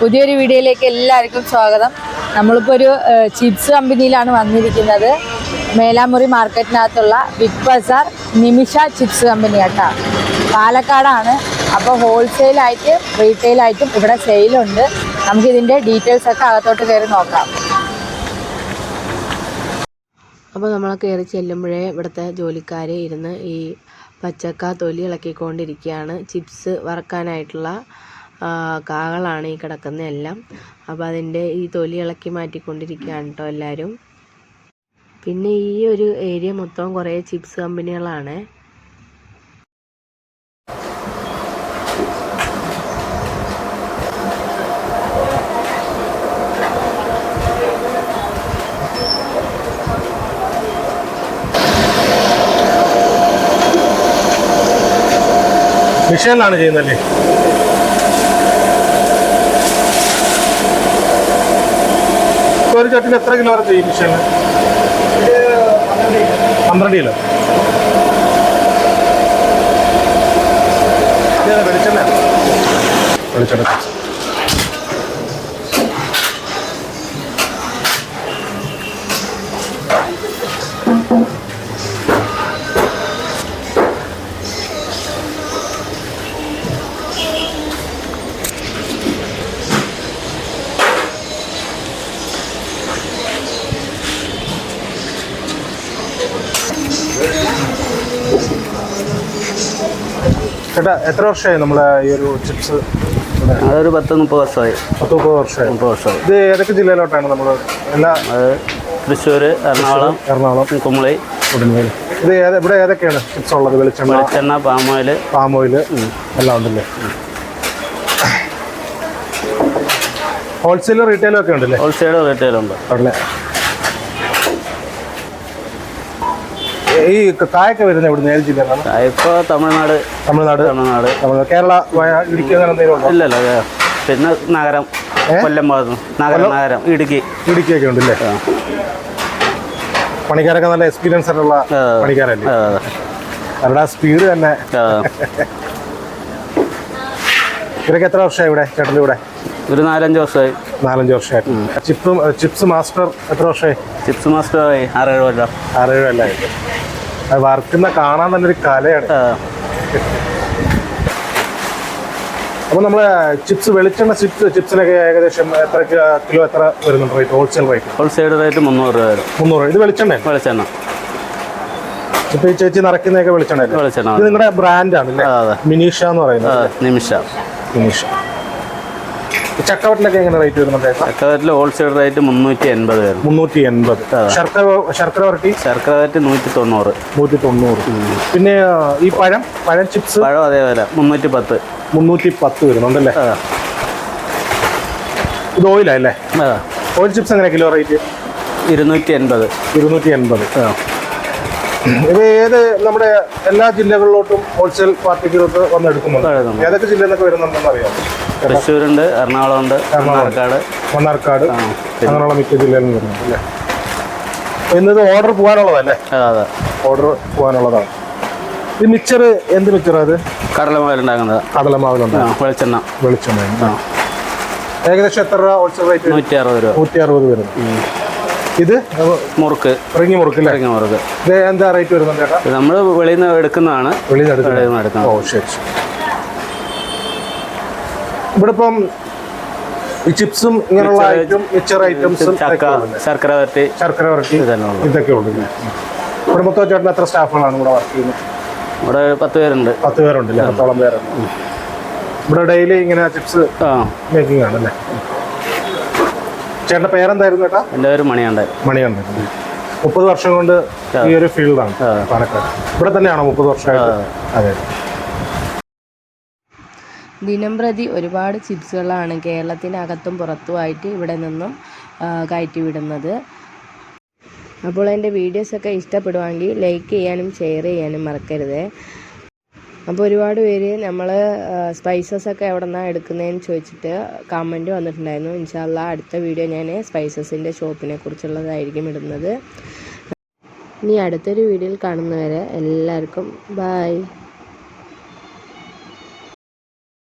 പുതിയൊരു വീഡിയോയിലേക്ക് എല്ലാവർക്കും സ്വാഗതം. നമ്മളിപ്പോൾ ഒരു ചിപ്സ് കമ്പനിയിലാണ് വന്നിരിക്കുന്നത്. മേലാമുറി മാർക്കറ്റിനകത്തുള്ള ബിഗ് ബസാർ നിമിഷ ചിപ്സ് കമ്പനി കേട്ടോ, പാലക്കാടാണ്. അപ്പോൾ ഹോൾസെയിലായിട്ട് റീറ്റെയിലായിട്ടും ഇവിടെ സെയിലുണ്ട്. നമുക്കിതിൻ്റെ ഡീറ്റെയിൽസൊക്കെ അകത്തോട്ട് കയറി നോക്കാം. അപ്പോൾ നമ്മൾ കയറി ചെല്ലുമ്പോഴേ ഇവിടുത്തെ ജോലിക്കാർ ഇരുന്ന് ഈ പച്ചക്ക തൊലി ഇളക്കിക്കൊണ്ടിരിക്കുകയാണ്. ചിപ്സ് വറക്കാനായിട്ടുള്ള കാകളാണ് ഈ കിടക്കുന്ന എല്ലാം. അപ്പോൾ അതിൻ്റെ ഈ തൊലി ഇളക്കി മാറ്റിക്കൊണ്ടിരിക്കുകയാണ് കേട്ടോ എല്ലാവരും. പിന്നെ ഈ ഒരു ഏരിയ മൊത്തം കുറേ ചിപ്സ് കമ്പനികളാണ്. മിഷനിലാണ് ചെയ്യുന്നല്ലേ? ഒരു ചട്ടിന് എത്ര കിലോ വരെ ചെയ്യും മിഷനിൽ? 12 കിലോ. വെളിച്ചെണ്ണ ചേട്ടാ, എത്ര വർഷമായി നമ്മളെ ഈ ഒരു ചിപ്സ്? അതൊരു 10-30 വർഷമായി. 30 വർഷമായി. ഇത് ഏതൊക്കെ ജില്ലയിലോട്ടാണ് നമ്മൾ? തൃശ്ശൂർ, എറണാകുളം, കുമളി. ഇത് ഇവിടെ ഏതൊക്കെയാണ് ചിപ്സ് ഉള്ളത്? വെളിച്ചെണ്ണ, പാമോയിൽ എല്ലാം ഉണ്ടല്ലേ? ഹോൾസെയിലും റീറ്റെയിലും ഒക്കെ ഉണ്ടല്ലേ? ഹോൾസെയിലും റീറ്റെയിലും ഉണ്ട്. ഈ കായൊക്കെ വരുന്നത് ഇവിടുന്ന് ഏത് ജില്ലയിലാണ്? ഇപ്പോൾ തമിഴ്നാട്. കേരള, ഇടുക്കി അങ്ങനെ എന്തെങ്കിലും ഉണ്ടോ? ഇല്ലല്ലോ. പിന്നെ നഗരം, കൊല്ലം ഭാഗത്ത് നഗരം, ഇടുക്കിയൊക്കെ ഉണ്ടല്ലേ? പണിക്കാരൊക്കെ നല്ല എക്സ്പീരിയൻസ് ആയിട്ടുള്ള പണിക്കാരല്ലേ? അവരുടെ സ്പീഡ് തന്നെ. ഇവരൊക്കെ എത്ര വർഷമായി ഇവിടെ ചേട്ടൻ്റെ ഇവിടെ? ഒരു 4-5 വർഷമായി. 4-5 വർഷമായിട്ട്. ചിപ്സ് മാസ്റ്റർ എത്ര വർഷമായി? ചിപ്സ് മാസ്റ്റർ 6-7 കൊല്ലം. 6-7 കൊല്ലമായിട്ട്. അത് വറുക്കുന്ന കാണാൻ തന്നെ ഒരു കലയാണ്. അപ്പോൾ നമ്മളെ ചിപ്സ് വെളിച്ചെണ്ണ ചിപ്സിനൊക്കെ ഏകദേശം എത്ര കിലോ എത്ര വരുന്നുണ്ട് റേറ്റ്? ഹോൾസെയിൽ റേറ്റ് 300 രൂപ വരും. 300. ഇത് വെളിച്ചെണ്ണ. ഇപ്പൊ ഈ ചേച്ചി നിറയ്ക്കുന്നതൊക്കെ വെളിച്ചെണ്ണ. ഇത് നിങ്ങളുടെ ബ്രാൻഡാണ് മിനിഷ എന്ന് പറയുന്നത്? നിമിഷ. ചക്കവറ്റിലൊക്കെ എങ്ങനെ റേറ്റ് വരുന്നുണ്ട്? ചക്കവറ്റിൽ ഹോൾസെയിൽ റേറ്റ് 380 വരും. 380. ശർക്കര വരട്ടി 190. പിന്നെ ഈ പഴം ചിപ്സ് അതേപോലെ 310 വരുന്നുണ്ടല്ലേ? ഇത് ഓയിലല്ലേ? ഓയിൽ ചിപ്സ് എങ്ങനെ കിലോ റേറ്റ്? 280. ഇത് ഏത് നമ്മുടെ എല്ലാ ജില്ലകളിലോട്ടും ഹോൾസെയിൽ പാർട്ടികൾക്ക് വന്നെടുക്കുന്നുണ്ട്? ഏതൊക്കെ ജില്ലയിലൊക്കെ വരുന്നുണ്ടെന്ന് അറിയാം? തൃശ്ശൂരുണ്ട്, എറണാകുളമുണ്ട്, മണ്ണാർക്കാട് അങ്ങനെയുള്ള മിക്ക ജില്ലകളിലും വരുന്നുണ്ട് അല്ലേ? ഇന്നത് ഓർഡർ പോകാനുള്ളതല്ലേ? ഓർഡർ പോകാനുള്ളതാണ്. ഈ മിക്സർ എന്ത് മിക്സറാണ് അത്? കടലമാവിലുണ്ടാകുന്നത്. വെളിച്ചെണ്ണ. ഏകദേശം എത്ര രൂപ ഹോൾസെയിൽ റേറ്റ്? 160 വരുന്നു. ഇത് റിങ്ങി മുറുക്ക്. ഇത് എന്താ റേറ്റ് വരുന്നുണ്ട് ചേട്ടാ? നമ്മൾ വെളിയിൽ നിന്ന് എടുക്കുന്നതാണ്. ഓ ശരി. ഇവിടെ ഇപ്പം ഈ ചിപ്സും ഇങ്ങനെയുള്ള മിക്സർ ഐറ്റംസും ശർക്കര വരട്ടി ഇതൊക്കെ ഉണ്ട്. ഇവിടെ മൊത്തം ചേട്ടൻ എത്ര സ്റ്റാഫുകളാണ് ഇവിടെ വർക്ക് ചെയ്യുന്നത്? ഇവിടെ 10 പേരുണ്ട്. 10 പേരുണ്ട്. 10ഓളം പേരുണ്ട്. ഇവിടെ ഡെയിലി ഇങ്ങനെ ചിപ്സ് മേക്കിംഗ് ആണല്ലേ? ചേട്ടൻ്റെ പേരെന്തായിരുന്നു ചേട്ടാ? എൻ്റെ പേര് മണികണ്ഠൻ. 30 വർഷം കൊണ്ട് ഈ ഒരു ഫീൽഡാണ് പാലക്കാട്. ഇവിടെ തന്നെയാണോ 30 വർഷമായിട്ട്? അതെ. ദിനംപ്രതി ഒരുപാട് ചിപ്സുകളാണ് കേരളത്തിനകത്തും പുറത്തുമായിട്ട് ഇവിടെ നിന്നും കയറ്റി വിടുന്നത്. അപ്പോൾ എൻ്റെ വീഡിയോസൊക്കെ ഇഷ്ടപ്പെടുവാണെങ്കിൽ ലൈക്ക് ചെയ്യാനും ഷെയർ ചെയ്യാനും മറക്കരുത്. അപ്പോൾ ഒരുപാട് പേര് നമ്മൾ സ്പൈസസൊക്കെ എവിടെ നിന്നാണ് എടുക്കുന്നതെന്ന് ചോദിച്ചിട്ട് കമൻറ്റ് വന്നിട്ടുണ്ടായിരുന്നു. ഇൻഷാ അല്ലാഹ് അടുത്ത വീഡിയോ ഞാൻ സ്പൈസസിൻ്റെ ഷോപ്പിനെ കുറിച്ചുള്ളതായിരിക്കും ഇടുന്നത്. ഇനി അടുത്തൊരു വീഡിയോയിൽ കാണുന്നവരെ എല്ലാവർക്കും ബായ്.